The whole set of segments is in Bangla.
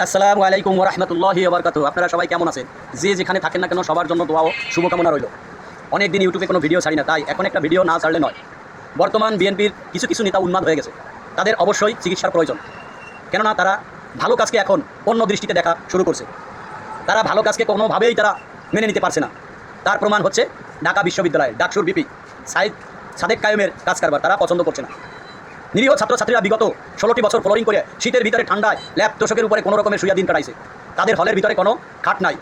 আসসালামু আলাইকুম ওয়া রাহমাতুল্লাহি ওয়া বারাকাতুহু। আপনারা সবাই কেমন আছেন? যে যেখানে থাকেন না কেন সবার জন্য দোয়া ও শুভকামনা রইল। অনেক দিন ইউটিউবে কোনো ভিডিও ছাড়ি না, তাই এখন একটা ভিডিও না ছাড়লে নয়। বর্তমান বিএনপির কিছু কিছু নেতা উন্মাদ হয়ে গেছে, তাদের অবশ্যই চিকিৎসার প্রয়োজন। কেননা তারা ভালো কাজকে এখন অন্য দৃষ্টিতে দেখা শুরু করছে। তারা ভালো কাজকে কোনোভাবেই তারা মেনে নিতে পারছে না। তার প্রমাণ হচ্ছে ঢাকা বিশ্ববিদ্যালয়ের ডাকসুর বিপি সাদেক কায়েমের কাজ কারবার তারা পছন্দ করছে না। নিরীহ ছাত্রছাত্রীরা বিগত 16টি বছর ফ্লোরিং করে শীতের ভিতরে ঠান্ডায় ল্যাব তোষকের উপরে কোনো রকমের শুয়ে দিন কাটাইছে। তাদের হলের ভিতরে কোনো খাট নাই।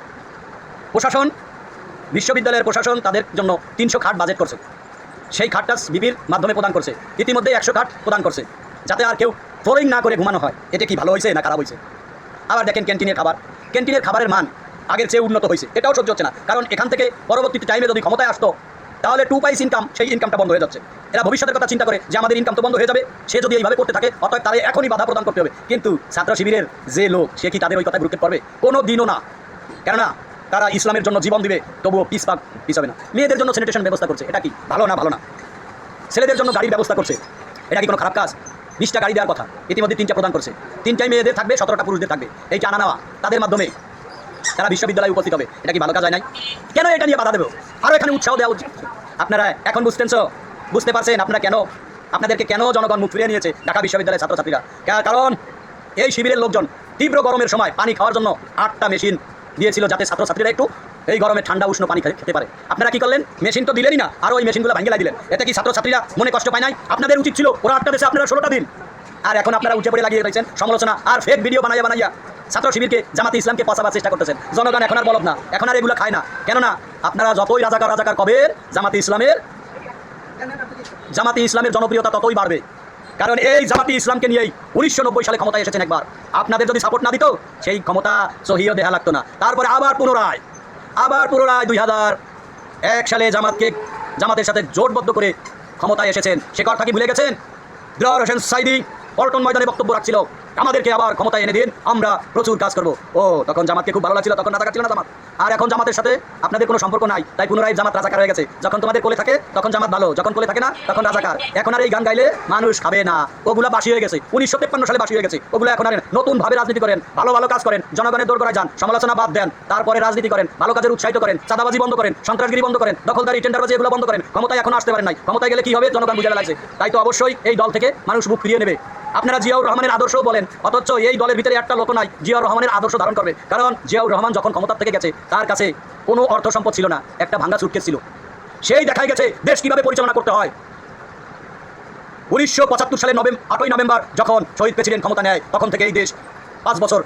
প্রশাসন, বিশ্ববিদ্যালয়ের প্রশাসন তাদের জন্য 300 খাট বাজেট করছে। সেই খাটটা বিপির মাধ্যমে প্রদান করছে। ইতিমধ্যে 100 খাট প্রদান করছে, যাতে আর কেউ ফ্লোরিং না করে ঘুমানো হয়। এটা কি ভালো হয়েছে না খারাপ হয়েছে? আবার দেখেন ক্যান্টিনের খাবারের মান আগের চেয়ে উন্নত হয়েছে, এটাও সহ্য হচ্ছে না। কারণ এখান থেকে পরবর্তী টাইমে যদি ক্ষমতায় আসতো তাহলে 2 পাইস ইনকাম, সেই ইনকামটা বন্ধ হয়ে যাচ্ছে। এরা ভবিষ্যতের কথা চিন্তা করে যে আমাদের ইনকাম তো বন্ধ হয়ে যাবে, সে যদি এইভাবে করতে থাকে অতএব তাদের এখনই বাধা প্রদান করতে হবে। কিন্তু ছাত্র শিবিরের যে লোক, সে কি তাদের ওই কথায় গুরুত্ব করবে? কোনো দিনও না। কেননা তারা ইসলামের জন্য জীবন দিবে, তবুও পিস হবে না। মেয়েদের জন্য স্যানিটেশন ব্যবস্থা করছে, এটা কি ভালো না? ভালো না। ছেলেদের জন্য গাড়ির ব্যবস্থা করছে, এটা কি কোনো খারাপ কাজ? 20টা গাড়ি দেওয়ার কথা, ইতিমধ্যে 3টা প্রদান করছে। 3টাই মেয়েদের থাকবে, 17টা পুরুষদের থাকবে। এই টানা নেওয়া তাদের মাধ্যমে তারা বিশ্ববিদ্যালয়ে উপস্থিত হবে, এটা কি ভালো কাজ হয় নাই? কেন এটা নিয়ে বাধা দেবো? আরও এখানে উৎসাহ দেওয়া উচিত। আপনারা এখন বুঝতে পারছেন আপনাদেরকে কেন জনগণ মুখ ফিরিয়ে নিয়েছে ঢাকা বিশ্ববিদ্যালয়ের ছাত্রছাত্রীরা? কারণ এই শিবিরের লোকজন তীব্র গরমের সময় পানি খাওয়ার জন্য 8টা মেশিন দিয়েছিল, যাতে ছাত্রছাত্রীরা একটু এই গরমে ঠান্ডা উষ্ণ পানি খেতে পারে। আপনারা কি করলেন? মেশিন তো দিলেনই না, আরও ওই মেশিনগুলো ভাঙিয়ে দিলেন। এতে কি ছাত্রছাত্রীরা মনে কষ্ট পায় নাই? আপনাদের উচিত ছিল ওরা 8টা দেশে, আপনারা 16টা দিন। আর এখন আপনারা উঠে পড়ে লাগিয়ে রয়েছেন সমালোচনা আর ফেক ভিডিও বানাইয়া ছাত্র শিবিরকে, জামাতে ইসলামকে পচাবার চেষ্টা করতেছেন। জনগণ এখন আর বলদ না, এখন আর এগুলো খায় না। কেননা আপনারা যতই রাজাকার কবের, জামাতে ইসলামের জনপ্রিয়তা ততই বাড়বে। কারণ এই জামাতে ইসলামকে নিয়েই 1990 সালে ক্ষমতায় এসেছেন একবার। আপনাদের যদি সাপোর্ট না দিত, সেই ক্ষমতা সহিও দেহা লাগতো না। তারপরে আবার পুনরায় 2001 সালে জামাতের সাথে জোটবদ্ধ করে ক্ষমতায় এসেছেন। সে কথা কি ভুলে গেছেন? দিলওয়ার হোসেন সাইদি পল্টন ময়দানে বক্তব্য রাখছিল, আমাদেরকে আবার ক্ষমতায় এনে দিন, আমরা প্রচুর কাজ করব। ও তখন জামাতকে খুব ভালো লাগছিল, তখন রাজাকার ছিল না জামাত। আর এখন জামাতের সাথে আপনাদের কোনো সম্পর্ক নাই, তাই পুনরায় জামাত রাজাকার হয়ে গেছে। যখন তোমাদের কোলে থাকে তখন জামাত ভালো, যখন কোলে থাকে না তখন রাজাকার। এখন আর এই গান গাইলে মানুষ খাবে না, ওগুলা বাসি হয়ে গেছে। 1953 সালে বাসি হয়ে গেছে ওগুলো। এখন আর নতুনভাবে রাজনীতি করেন, ভালো কাজ করেন, জনগণের দোরগোড়ায় যান, সমালোচনা বাদ দেন, তারপরে রাজনীতি করেন, ভালো কাজের উৎসাহিত করেন, চাঁদাবাজি বন্ধ করেন, সন্ত্রাসগিরি বন্ধ করেন, দখলদারি টেন্ডারবাজি এগুলো বন্ধ করেন। ক্ষমতায় এখন আসতে পারেন নাই, ক্ষমতায় গেলে কি হবে জনগণ বুঝে লাগছে। তাই তো অবশ্যই এই দল থেকে মানুষ মুখ ফিরিয়ে নেবে। আপনারা জিয়াউর রহমানের আদর্শও বলেন, অথচ এই দলের ভিতরে একটা লোক নাই জিয়াউর রহমানের আদর্শ ধারণ করবে। কারণ জিয়াউর রহমান যখন ক্ষমতার থেকে গেছে, তার কাছে কোনো অর্থ সম্পদ ছিল না, একটা ভাঙ্গা সুটকেস ছিল। সেই দেখাই গেছে দেশ কিভাবে পরিচালনা করতে হয়। 1975 সালের 8ই নভেম্বর যখন শহীদ প্রেসিডেন্ট ক্ষমতা নেয়, তখন থেকে এই দেশ 5 বছর